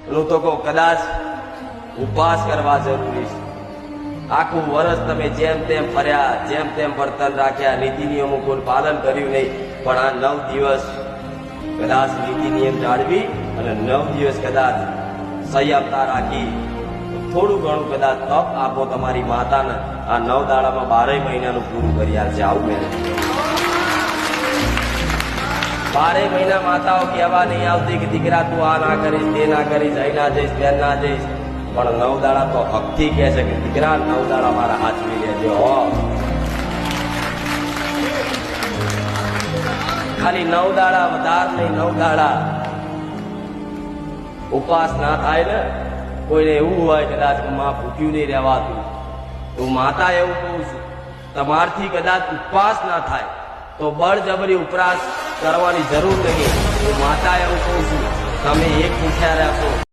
હું તો કહું કદાચ ઉપવાસ કરવા જરૂરી છે। આખું વર્ષ તમે જેમ તેમ ફર્યા, જેમ તેમ વર્તન રાખ્યા, નીતિ નિયમો કોઈ પાલન કર્યું નહીં, પણ આ 9 દિવસ કદાચ નીતિ નિયમ જાળવી અને 9 દિવસ કદાચ સંયમતા રાખી થોડું ઘણું કદાચ તપ આપો તમારી માતાને, આ 9 દાડામાં 12 મહિનાનું પૂરું કરી આપશે। આવું મેં 12 મહિના માતાઓ કહેવા નહીં આવતી કે દીકરા તું આ ના કરીશ, તે ના કરીશ, અહીં ના જઈશ, ત્યાં ના જઈશ, પણ 9 દાડા તો હકથી કહે છે કે દીકરા 9 દાડા મારા હાચવી લેજો હો। ખાલી 9 દાડા વધાર નહીં, 9 દાડા ઉપવાસ ના થાય ને, કોઈને એવું હોય કદાચ માં ભૂખ્યું નહીં રહેવાતું, તો માતા એવું કહું છું તમારથી કદાચ ઉપવાસ ના થાય તો બળજબરી ઉપવાસ કરવાની જરૂર નહીં। માતા એવું કહું છું તમે એક ભૂખ્યા રહેશો